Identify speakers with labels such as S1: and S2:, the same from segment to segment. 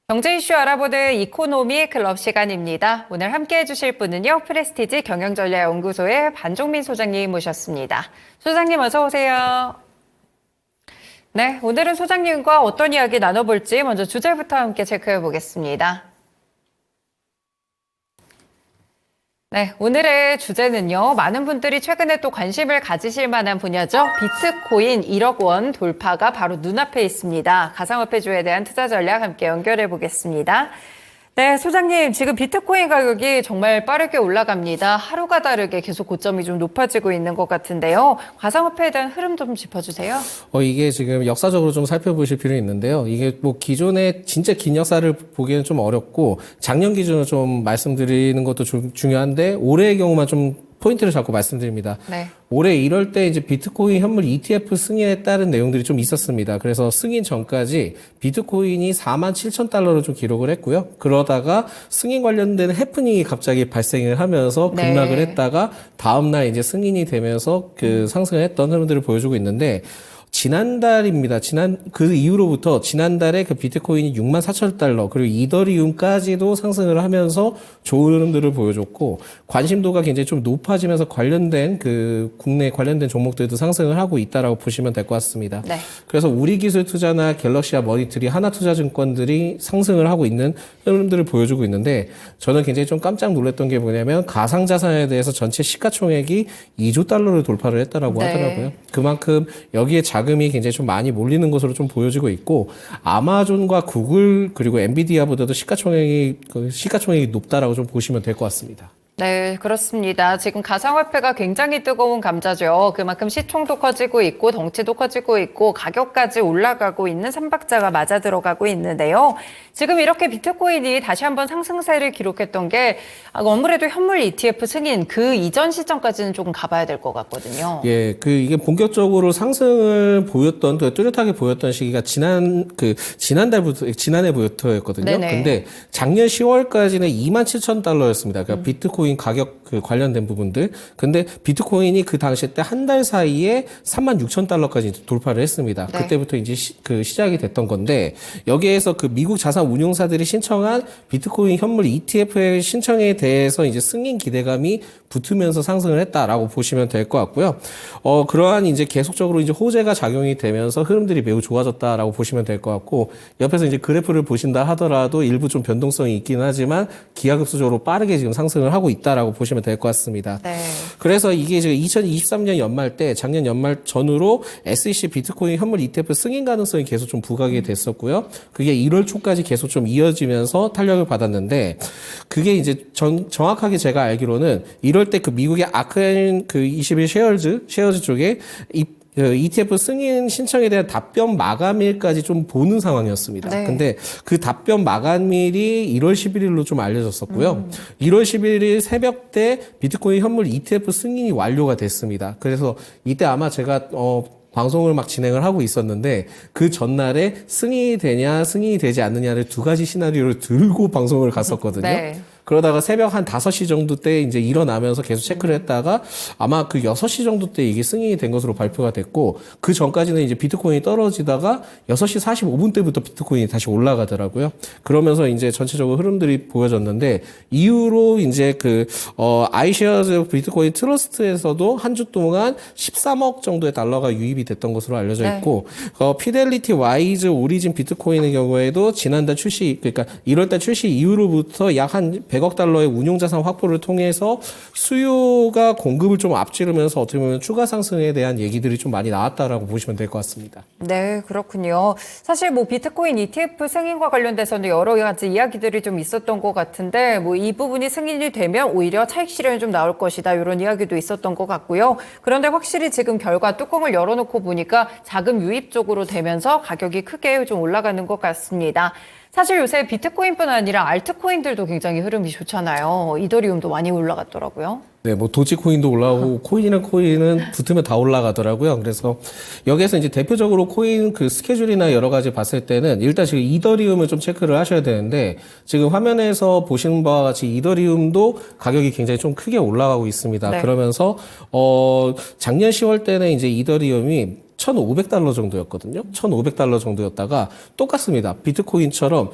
S1: 경제 이슈 알아보는 이코노미 클럽 시간입니다. 오늘 함께 해주실 분은요, 프레스티지 경영전략연구소의 반종민 소장님 모셨습니다. 소장님 어서 오세요. 네, 오늘은 소장님과 어떤 이야기 나눠볼지 먼저 주제부터 함께 체크해 보겠습니다. 네, 오늘의 주제는요. 많은 분들이 최근에 또 관심을 가지실 만한 분야죠. 비트코인 1억 원 돌파가 바로 눈앞에 있습니다. 가상화폐주에 대한 투자 전략 함께 연결해 보겠습니다. 네, 소장님, 지금 비트코인 가격이 정말 빠르게 올라갑니다. 하루가 다르게 계속 고점이 좀 높아지고 있는 것 같은데요. 가상화폐에 대한 흐름 좀 짚어주세요.
S2: 이게 지금 역사적으로 좀 살펴보실 필요가 있는데요. 이게 뭐 기존의 진짜 긴 역사를 보기에는 좀 어렵고 작년 기준으로 좀 말씀드리는 것도 중요한데 올해의 경우만 좀 포인트를 잡고 말씀드립니다.
S1: 네.
S2: 올해 1월 때 이제 비트코인 현물 ETF 승인에 따른 내용들이 좀 있었습니다. 그래서 승인 전까지 비트코인이 47,000달러로 좀 기록을 했고요. 그러다가 승인 관련된 해프닝이 갑자기 발생을 하면서 급락을 했다가 다음날 이제 승인이 되면서 그 상승을 했던 흐름들을 보여주고 있는데 지난달입니다. 그 이후로부터 지난달에 그 비트코인이 64,000달러 그리고 이더리움까지도 상승을 하면서 좋은 흐름들을 보여줬고 관심도가 굉장히 좀 높아지면서 관련된 그 국내 관련된 종목들도 상승을 하고 있다라고 보시면 될 것 같습니다.
S1: 네.
S2: 그래서 우리기술투자나 갤럭시와 머니트리, 하나투자증권들이 상승을 하고 있는 흐름들을 보여주고 있는데 저는 굉장히 좀 깜짝 놀랐던 게 뭐냐면 가상자산에 대해서 전체 시가총액이 2조 달러를 돌파를 했다라고 하더라고요. 그만큼 여기에 자금이 굉장히 좀 많이 몰리는 것으로 좀 보여지고 있고 아마존과 구글 그리고 엔비디아보다도 시가총액이 높다라고 좀 보시면 될 것 같습니다.
S1: 네, 그렇습니다. 지금 가상화폐가 굉장히 뜨거운 감자죠. 그만큼 시총도 커지고 있고 덩치도 커지고 있고 가격까지 올라가고 있는 삼박자가 맞아 들어가고 있는데요. 지금 이렇게 비트코인이 다시 한번 상승세를 기록했던 게 아무래도 현물 ETF 승인 그 이전 시점까지는 조금 가봐야 될 것 같거든요.
S2: 예, 이게 본격적으로 상승을 보였던 뚜렷하게 보였던 시기가 지난해부터였거든요.
S1: 네네.
S2: 근데 작년 10월까지는 27,000달러였습니다. 그러니까 비트코인 가격 관련된 부분들. 근데 비트코인이 그 당시 때 한 달 사이에 36,000달러까지 돌파를 했습니다.
S1: 네.
S2: 그때부터 이제 시작이 됐던 건데 여기에서 그 미국 자산 운용사들이 신청한 비트코인 현물 ETF의 신청에 대해서 이제 승인 기대감이 붙으면서 상승을 했다라고 보시면 될 것 같고요. 그러한 이제 계속적으로 이제 호재가 작용이 되면서 흐름들이 매우 좋아졌다라고 보시면 될 것 같고 옆에서 이제 그래프를 보신다 하더라도 일부 좀 변동성이 있긴 하지만 기하급수적으로 빠르게 지금 상승을 하고 있다라고 보시면 될 것 같습니다.
S1: 네.
S2: 그래서 이게 지금 2023년 연말 때 작년 연말 전후로 SEC 비트코인 현물 ETF 승인 가능성이 계속 좀 부각이 됐었고요. 그게 1월 초까지 계속 좀 이어지면서 탄력을 받았는데 그게 이제 정확하게 제가 알기로는 1월 때 그 미국의 아크엔 21 쉐어즈 쪽에 ETF 승인 신청에 대한 답변 마감일까지 좀 보는 상황이었습니다.
S1: 네.
S2: 근데 그 답변 마감일이 1월 11일로 좀 알려졌었고요. 1월 11일 새벽 때 비트코인 현물 ETF 승인이 완료가 됐습니다. 그래서 이때 아마 제가 방송을 막 진행을 하고 있었는데 그 전날에 승인이 되냐 승인이 되지 않느냐를 두 가지 시나리오를 들고 방송을 갔었거든요.
S1: 네.
S2: 그러다가 새벽 한 5시 정도 때 이제 일어나면서 계속 체크를 했다가 아마 그 6시 정도 때 이게 승인이 된 것으로 발표가 됐고 그 전까지는 이제 비트코인이 떨어지다가 6시 45분 때부터 비트코인이 다시 올라가더라고요. 그러면서 이제 전체적으로 흐름들이 보여졌는데 이후로 이제 아이쉐어즈 비트코인 트러스트에서도 한 주 동안 13억 정도의 달러가 유입이 됐던 것으로 알려져 있고 피델리티 와이즈 오리진 비트코인의 경우에도 지난달 그러니까 1월달 출시 이후로부터 약 한 100억 달러의 운용자산 확보를 통해서 수요가 공급을 좀 앞지르면서 어떻게 보면 추가 상승에 대한 얘기들이 좀 많이 나왔다라고 보시면 될 것 같습니다.
S1: 네, 그렇군요. 사실 비트코인 ETF 승인과 관련돼서는 여러 가지 이야기들이 좀 있었던 것 같은데 이 부분이 승인이 되면 오히려 차익 실현이 좀 나올 것이다 이런 이야기도 있었던 것 같고요. 그런데 확실히 지금 결과 뚜껑을 열어놓고 보니까 자금 유입 쪽으로 되면서 가격이 크게 좀 올라가는 것 같습니다. 사실 요새 비트코인뿐 아니라 알트코인들도 굉장히 흐름이 좋잖아요. 이더리움도 많이 올라갔더라고요.
S2: 네, 뭐 도지코인도 올라오고 코인이랑 코인은 붙으면 다 올라가더라고요. 그래서 여기에서 이제 대표적으로 코인 그 스케줄이나 여러 가지 봤을 때는 일단 지금 이더리움을 좀 체크를 하셔야 되는데 지금 화면에서 보시는 바와 같이 이더리움도 가격이 굉장히 좀 크게 올라가고 있습니다.
S1: 네.
S2: 그러면서 작년 10월 때는 이제 이더리움이 $1,500 정도였거든요. $1,500 정도였다가 똑같습니다. 비트코인처럼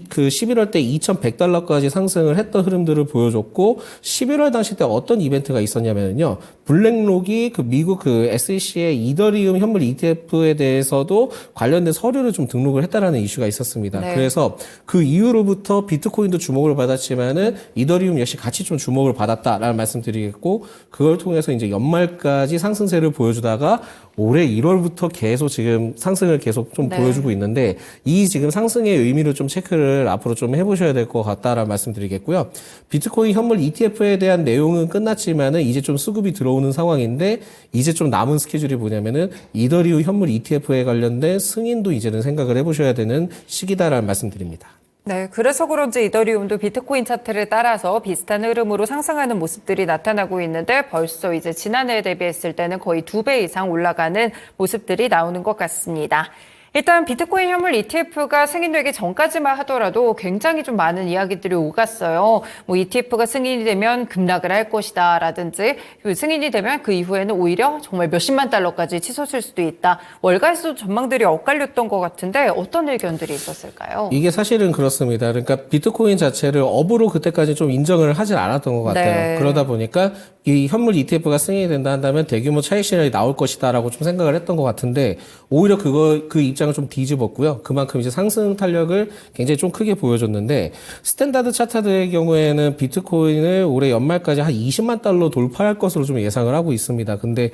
S2: 그 11월 때 $2,100까지 상승을 했던 흐름들을 보여줬고 11월 당시 때 어떤 이벤트가 있었냐면요. 블랙록이 그 미국 그 SEC의 이더리움 현물 ETF에 대해서도 관련된 서류를 좀 등록을 했다라는 이슈가 있었습니다.
S1: 네.
S2: 그래서 그 이후로부터 비트코인도 주목을 받았지만은 이더리움 역시 같이 좀 주목을 받았다라는 말씀드리겠고 그걸 통해서 이제 연말까지 상승세를 보여주다가 올해 1월부터 계속 지금 상승을 계속 좀
S1: 네.
S2: 보여주고 있는데 이 지금 상승의 의미를 좀 체크를 앞으로 좀 해보셔야 될 것 같다라는 말씀드리겠고요. 비트코인 현물 ETF에 대한 내용은 끝났지만은 이제 좀 수급이 들어오는 상황인데 이제 좀 남은 스케줄이 뭐냐면은 이더리움 현물 ETF에 관련된 승인도 이제는 생각을 해보셔야 되는 시기다라는 말씀드립니다.
S1: 네, 그래서 그런지 이더리움도 비트코인 차트를 따라서 비슷한 흐름으로 상승하는 모습들이 나타나고 있는데 벌써 이제 지난해에 대비했을 때는 거의 2배 이상 올라가는 모습들이 나오는 것 같습니다. 일단 비트코인 현물 ETF가 승인되기 전까지만 하더라도 굉장히 좀 많은 이야기들이 오갔어요. 뭐 ETF가 승인이 되면 급락을 할 것이다 라든지 승인이 되면 그 이후에는 오히려 정말 몇십만 달러까지 치솟을 수도 있다. 월가에서도 전망들이 엇갈렸던 것 같은데 어떤 의견들이 있었을까요?
S2: 이게 사실은 그렇습니다. 그러니까 비트코인 자체를 업으로 그때까지 좀 인정을 하진 않았던 것 같아요.
S1: 네.
S2: 그러다 보니까 이 현물 ETF가 승인이 된다 한다면 대규모 차익 실현이 나올 것이다라고 좀 생각을 했던 것 같은데 오히려 그 입장을 좀 뒤집었고요. 그만큼 이제 상승 탄력을 굉장히 좀 크게 보여줬는데 스탠다드 차트의 경우에는 비트코인을 올해 연말까지 한 20만 달러 돌파할 것으로 좀 예상을 하고 있습니다. 근데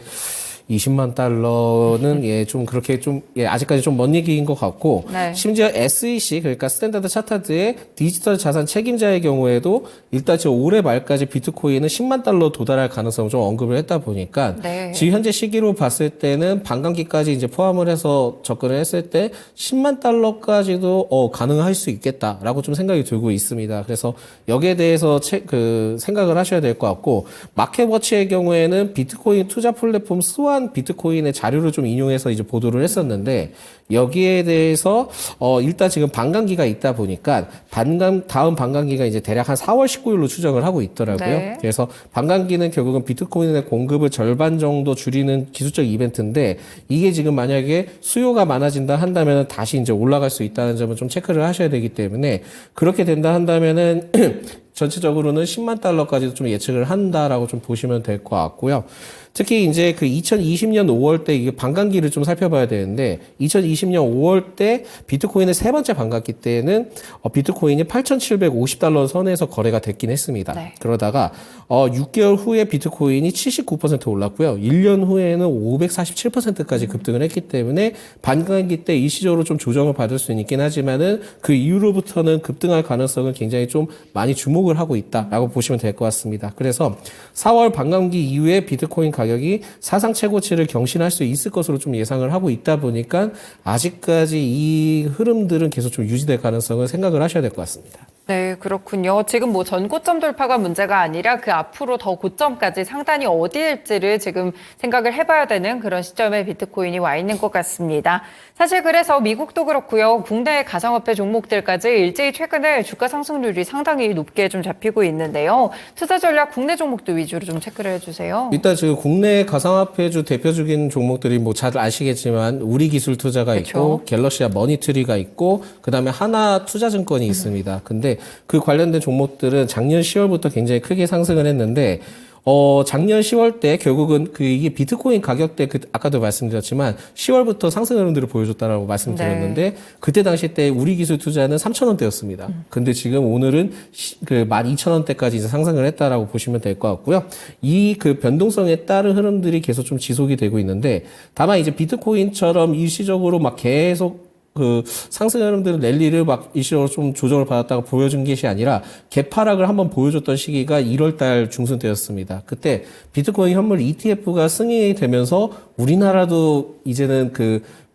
S2: 20만 달러는 좀 그렇게 좀 아직까지 좀 먼 얘기인 것 같고
S1: 네.
S2: 심지어 SEC 그러니까 스탠다드 차타드의 디지털 자산 책임자의 경우에도 일단 지금 올해 말까지 비트코인은 10만 달러 도달할 가능성을 좀 언급을 했다 보니까
S1: 네.
S2: 지금 현재 시기로 봤을 때는 반감기까지 이제 포함을 해서 접근을 했을 때 10만 달러까지도 가능할 수 있겠다라고 좀 생각이 들고 있습니다. 그래서 여기에 대해서 생각을 하셔야 될 것 같고 마켓워치의 경우에는 비트코인 투자 플랫폼 스완 비트코인의 자료를 좀 인용해서 이제 보도를 했었는데 여기에 대해서 일단 지금 반감기가 있다 보니까 다음 반감기가 이제 대략 한 4월 19일로 추정을 하고 있더라고요.
S1: 네.
S2: 그래서 반감기는 결국은 비트코인의 공급을 절반 정도 줄이는 기술적 이벤트인데 이게 지금 만약에 수요가 많아진다 한다면 다시 이제 올라갈 수 있다는 점을 좀 체크를 하셔야 되기 때문에 그렇게 된다 한다면은 전체적으로는 10만 달러까지도 좀 예측을 한다라고 좀 보시면 될 것 같고요. 특히 이제 그 2020년 5월 때 이게 반감기를 좀 살펴봐야 되는데 2020년 5월 때 비트코인의 세 번째 반감기 때는 비트코인이 8,750달러 선에서 거래가 됐긴 했습니다.
S1: 네.
S2: 그러다가 6개월 후에 비트코인이 79% 올랐고요. 1년 후에는 547%까지 급등을 했기 때문에 반감기 때 일시적으로 좀 조정을 받을 수는 있긴 하지만은 그 이후로부터는 급등할 가능성은 굉장히 좀 많이 주목을 하고 있다라고 보시면 될 것 같습니다. 그래서 4월 반감기 이후에 비트코인 가격이 사상 최고치를 경신할 수 있을 것으로 좀 예상을 하고 있다 보니까 아직까지 이 흐름들은 계속 좀 유지될 가능성을 생각을 하셔야 될 것 같습니다.
S1: 네, 그렇군요. 지금 뭐 전 고점 돌파가 문제가 아니라 그 앞으로 더 고점까지 상단이 어디일지를 지금 생각을 해봐야 되는 그런 시점에 비트코인이 와 있는 것 같습니다. 사실 그래서 미국도 그렇고요. 국내 가상화폐 종목들까지 일제히 최근에 주가 상승률이 상당히 높게 좀 잡히고 있는데요. 투자 전략 국내 종목도 위주로 좀 체크를 해주세요.
S2: 일단 지금 국내 가상화폐주 대표적인 종목들이 뭐 잘 아시겠지만 우리기술투자가
S1: 그쵸.
S2: 있고 갤럭시와 머니트리가 있고 그다음에 하나투자증권이 있습니다. 근데 그 관련된 종목들은 작년 10월부터 굉장히 크게 상승을 했는데 작년 10월 때 결국은 이게 비트코인 가격대 아까도 말씀드렸지만 10월부터 상승 흐름들을 보여줬다라고 말씀드렸는데
S1: 네.
S2: 그때 당시 때 우리 기술 투자는 3,000원대였습니다. 근데 지금 오늘은 12,000원대까지 이제 상승을 했다라고 보시면 될 것 같고요. 이 변동성에 따른 흐름들이 계속 좀 지속이 되고 있는데 다만 이제 비트코인처럼 일시적으로 막 계속 상승 흐름들은 랠리를 막 일시적으로 좀 조정을 받았다가 보여준 것이 아니라 개파락을 한번 보여줬던 시기가 1월달 중순 때였습니다. 그때 비트코인 현물 ETF가 승인이 되면서 우리나라도 이제는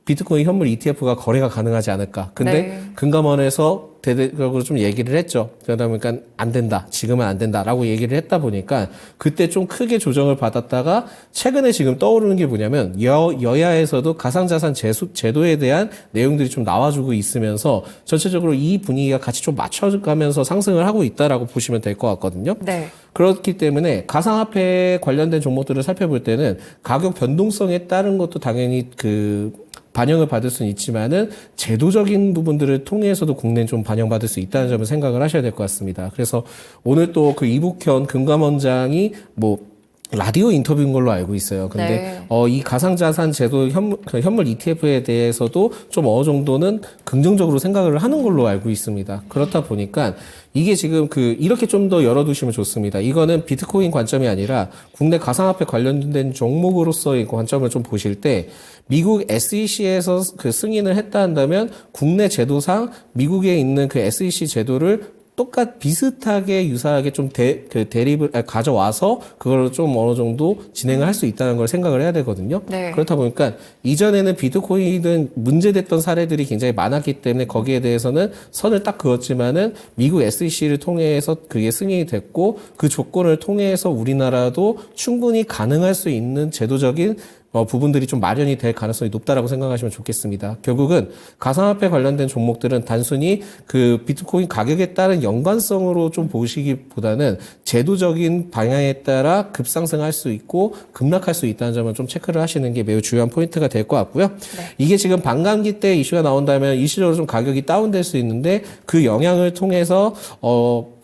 S2: 비트코인 현물 ETF가 거래가 가능하지 않을까. 근데
S1: 네.
S2: 금감원에서 대대적으로 좀 얘기를 했죠. 그러다 보니까 안 된다. 지금은 안 된다라고 얘기를 했다 보니까 그때 좀 크게 조정을 받았다가 최근에 지금 떠오르는 게 뭐냐면 여야에서도 가상자산 제도에 대한 내용들이 좀 나와주고 있으면서 전체적으로 이 분위기가 같이 좀 맞춰가면서 상승을 하고 있다라고 보시면 될 것 같거든요.
S1: 네.
S2: 그렇기 때문에 가상화폐 관련된 종목들을 살펴볼 때는 가격 변동성에 따른 것도 당연히 반영을 받을 수는 있지만은 제도적인 부분들을 통해서도 국내는 좀 반영받을 수 있다는 점을 생각을 하셔야 될 것 같습니다. 그래서 오늘 또 이북현 금감원장이 라디오 인터뷰인 걸로 알고 있어요. 근데
S1: 네.
S2: 이 가상자산 제도 현물 ETF에 대해서도 좀 어느 정도는 긍정적으로 생각을 하는 걸로 알고 있습니다. 그렇다 보니까 이게 지금 이렇게 좀 더 열어두시면 좋습니다. 이거는 비트코인 관점이 아니라 국내 가상화폐 관련된 종목으로서의 관점을 좀 보실 때 미국 SEC에서 승인을 했다 한다면 국내 제도상 미국에 있는 SEC 제도를 비슷하게 유사하게 좀 대립을 가져와서 그걸 좀 어느 정도 진행을 할 수 있다는 걸 생각을 해야 되거든요.
S1: 네.
S2: 그렇다 보니까 이전에는 비트코인은 문제됐던 사례들이 굉장히 많았기 때문에 거기에 대해서는 선을 딱 그었지만은 미국 SEC를 통해서 그게 승인이 됐고 그 조건을 통해서 우리나라도 충분히 가능할 수 있는 제도적인 부분들이 좀 마련이 될 가능성이 높다라고 생각하시면 좋겠습니다. 결국은 가상화폐 관련된 종목들은 단순히 비트코인 가격에 따른 연관성으로 좀 보시기보다는 제도적인 방향에 따라 급상승할 수 있고 급락할 수 있다는 점을 좀 체크를 하시는 게 매우 중요한 포인트가 될 것 같고요. 네. 이게 지금 반감기 때 이슈가 나온다면 일시적으로 좀 가격이 다운될 수 있는데 그 영향을 통해서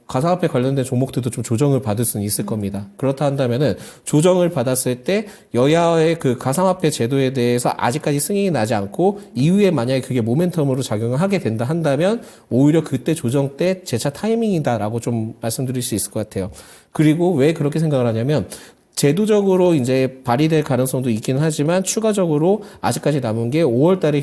S2: 가상화폐 관련된 종목들도 좀 조정을 받을 수는 있을 겁니다. 그렇다 한다면은 조정을 받았을 때 여야의 가상화폐 제도에 대해서 아직까지 승인이 나지 않고 이후에 만약에 그게 모멘텀으로 작용을 하게 된다 한다면 오히려 그때 조정 때 재차 타이밍이다라고 좀 말씀드릴 수 있을 것 같아요. 그리고 왜 그렇게 생각을 하냐면 제도적으로 이제 발휘될 가능성도 있긴 하지만 추가적으로 아직까지 남은 게 5월 달에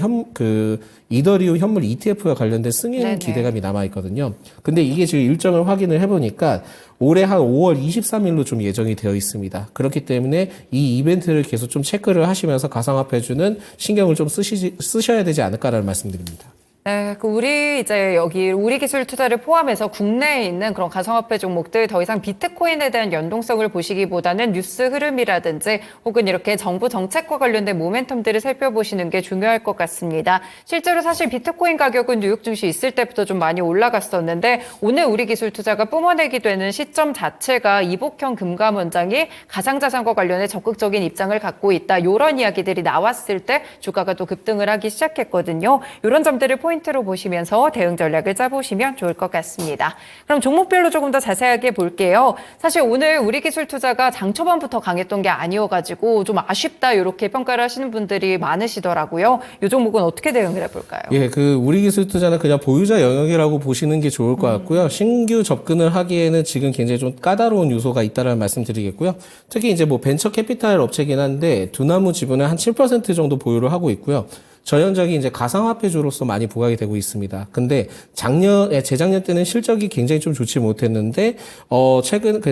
S2: 이더리움 현물 ETF와 관련된 승인
S1: 네네.
S2: 기대감이 남아 있거든요. 근데 이게 지금 일정을 확인을 해보니까 올해 한 5월 23일로 좀 예정이 되어 있습니다. 그렇기 때문에 이 이벤트를 계속 좀 체크를 하시면서 가상화폐주는 신경을 좀 쓰셔야 되지 않을까라는 말씀드립니다.
S1: 네, 우리 기술 투자를 포함해서 국내에 있는 그런 가상화폐 종목들 더 이상 비트코인에 대한 연동성을 보시기보다는 뉴스 흐름이라든지 혹은 이렇게 정부 정책과 관련된 모멘텀들을 살펴보시는 게 중요할 것 같습니다. 실제로 사실 비트코인 가격은 뉴욕 증시 있을 때부터 좀 많이 올라갔었는데 오늘 우리 기술 투자가 뿜어내게 되는 시점 자체가 이북현 금감원장이 가상자산과 관련해 적극적인 입장을 갖고 있다. 이런 이야기들이 나왔을 때 주가가 또 급등을 하기 시작했거든요. 이런 점들을 포인트로 보시면서 대응 전략을 짜보시면 좋을 것 같습니다. 그럼 종목별로 조금 더 자세하게 볼게요. 사실 오늘 우리 기술 투자가 장 초반부터 강했던 게 아니어가지고 좀 아쉽다 이렇게 평가를 하시는 분들이 많으시더라고요. 이 종목은 어떻게 대응을 해볼까요?
S2: 예, 우리 기술 투자는 그냥 보유자 영역이라고 보시는 게 좋을 것 같고요. 신규 접근을 하기에는 지금 굉장히 좀 까다로운 요소가 있다는 말씀드리겠고요. 특히 이제 벤처 캐피탈 업체긴 한데 두나무 지분을 한 7% 정도 보유를 하고 있고요. 전형적인 이제 가상화폐주로서 많이 부각이 되고 있습니다. 근데 재작년 때는 실적이 굉장히 좀 좋지 못했는데,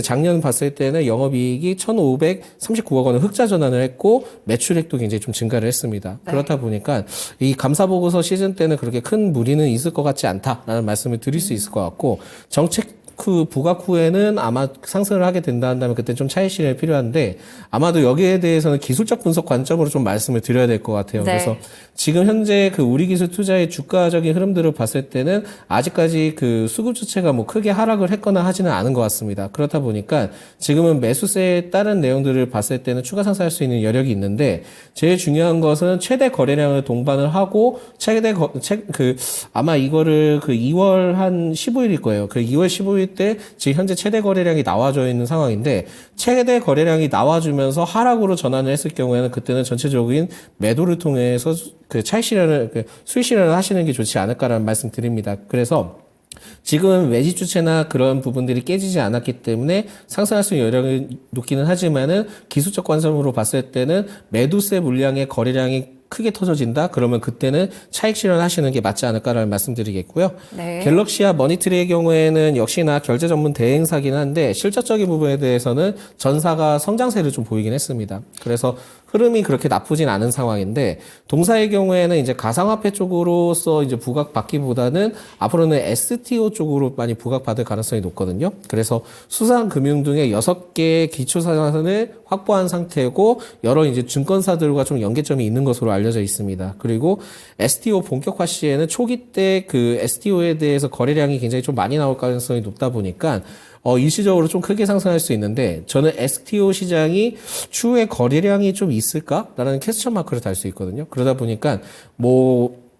S2: 작년 봤을 때는 영업이익이 1,539억 원을 흑자 전환을 했고, 매출액도 굉장히 좀 증가를 했습니다. 네. 그렇다 보니까 이 감사보고서 시즌 때는 그렇게 큰 무리는 있을 것 같지 않다라는 말씀을 드릴 수 있을 것 같고, 정책 부각 후에는 아마 상승을 하게 된다 한다면 그때 좀 차익 실현이 필요한데 아마도 여기에 대해서는 기술적 분석 관점으로 좀 말씀을 드려야 될 것 같아요. 네. 그래서 지금 현재 우리 기술 투자의 주가적인 흐름들을 봤을 때는 아직까지 수급 주체가 크게 하락을 했거나 하지는 않은 것 같습니다. 그렇다 보니까 지금은 매수세에 따른 내용들을 봤을 때는 추가 상승할 수 있는 여력이 있는데 제일 중요한 것은 최대 거래량을 동반을 하고 아마 이거를 2월 한 15일일 거예요. 2월 15일 때 지금 현재 최대 거래량이 나와져 있는 상황인데 최대 거래량이 나와주면서 하락으로 전환을 했을 경우에는 그때는 전체적인 매도를 통해서 차익 실현을 수익 실현을 하시는 게 좋지 않을까라는 말씀 드립니다. 그래서 지금 외지 주체나 그런 부분들이 깨지지 않았기 때문에 상승할 수 있는 여력이 높기는 하지만은 기술적 관점으로 봤을 때는 매도세 물량의 거래량이 크게 터져진다. 그러면 그때는 차익 실현하시는 게 맞지 않을까라는 말씀드리겠고요.
S1: 네.
S2: 갤럭시와 머니트리의 경우에는 역시나 결제 전문 대행사긴 한데 실질적인 부분에 대해서는 전사가 성장세를 좀 보이긴 했습니다. 그래서 흐름이 그렇게 나쁘진 않은 상황인데 동사의 경우에는 이제 가상화폐 쪽으로서 이제 부각받기보다는 앞으로는 STO 쪽으로 많이 부각받을 가능성이 높거든요. 그래서 수산금융 등의 6개의 기초자산을 확보한 상태고 여러 이제 증권사들과 좀 연계점이 있는 것으로 알려져 있습니다. 그리고 STO 본격화 시에는 초기 때 그 STO에 대해서 거래량이 굉장히 좀 많이 나올 가능성이 높다 보니까 일시적으로 좀 크게 상승할 수 있는데 저는 STO 시장이 추후에 거래량이 좀 있을까라는 퀘스천 마크를 달 수 있거든요. 그러다 보니까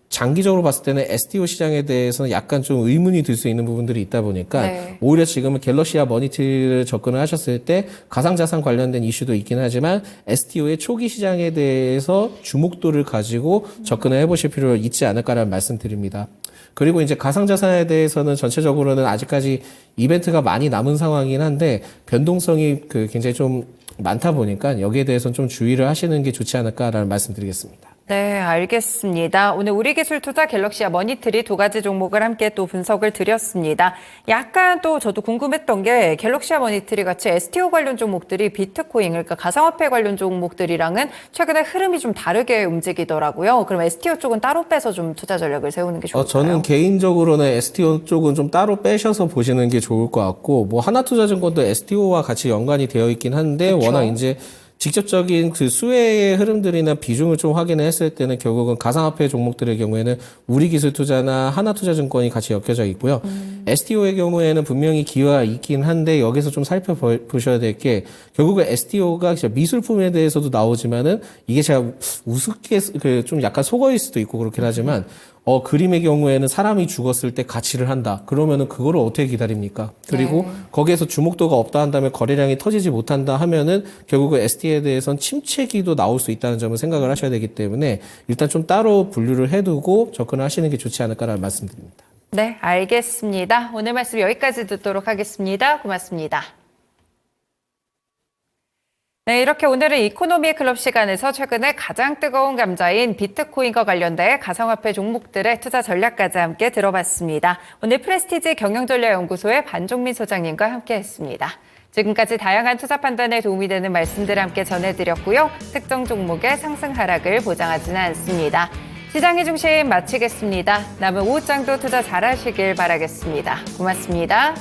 S2: 장기적으로 봤을 때는 STO 시장에 대해서는 약간 좀 의문이 들 수 있는 부분들이 있다 보니까
S1: 네.
S2: 오히려 지금은 갤럭시와 머니트리를 접근을 하셨을 때 가상자산 관련된 이슈도 있긴 하지만 STO의 초기 시장에 대해서 주목도를 가지고 접근을 해보실 필요가 있지 않을까라는 말씀드립니다. 그리고 이제 가상자산에 대해서는 전체적으로는 아직까지 이벤트가 많이 남은 상황이긴 한데 변동성이 굉장히 좀 많다 보니까 여기에 대해서는 좀 주의를 하시는 게 좋지 않을까라는 말씀드리겠습니다.
S1: 네, 알겠습니다. 오늘 우리기술투자 갤럭시와 머니트리 두 가지 종목을 함께 또 분석을 드렸습니다. 약간 또 저도 궁금했던 게 갤럭시와 머니트리 같이 STO 관련 종목들이 비트코인, 그러니까 가상화폐 관련 종목들이랑은 최근에 흐름이 좀 다르게 움직이더라고요. 그럼 STO 쪽은 따로 빼서 좀 투자 전략을 세우는 게 좋을까요?
S2: 저는 개인적으로는 STO 쪽은 좀 따로 빼셔서 보시는 게 좋을 것 같고, 하나투자증권도 STO와 같이 연관이 되어 있긴 한데,
S1: 그쵸?
S2: 워낙 이제 직접적인 그 수혜의 흐름들이나 비중을 좀 확인을 했을 때는 결국은 가상화폐 종목들의 경우에는 우리기술투자나 하나투자증권이 같이 엮여져 있고요. STO의 경우에는 분명히 기회가 있긴 한데 여기서 좀 살펴보셔야 될 게 결국은 STO가 미술품에 대해서도 나오지만은 이게 제가 우습게 좀 약간 속어일 수도 있고 그렇긴 하지만 그림의 경우에는 사람이 죽었을 때 가치를 한다. 그러면은 그거를 어떻게 기다립니까? 그리고 거기에서 주목도가 없다 한다면 거래량이 터지지 못한다 하면은 결국은 ST에 대해서는 침체기도 나올 수 있다는 점을 생각을 하셔야 되기 때문에 일단 좀 따로 분류를 해두고 접근을 하시는 게 좋지 않을까라는 말씀드립니다.
S1: 네, 알겠습니다. 오늘 말씀 여기까지 듣도록 하겠습니다. 고맙습니다. 네, 이렇게 오늘은 이코노미 클럽 시간에서 최근에 가장 뜨거운 감자인 비트코인과 관련된 가상화폐 종목들의 투자 전략까지 함께 들어봤습니다. 오늘 프레스티지 경영전략연구소의 반종민 소장님과 함께했습니다. 지금까지 다양한 투자 판단에 도움이 되는 말씀들 함께 전해드렸고요. 특정 종목의 상승 하락을 보장하지는 않습니다. 시장의 중심 마치겠습니다. 남은 오후장도 투자 잘하시길 바라겠습니다. 고맙습니다.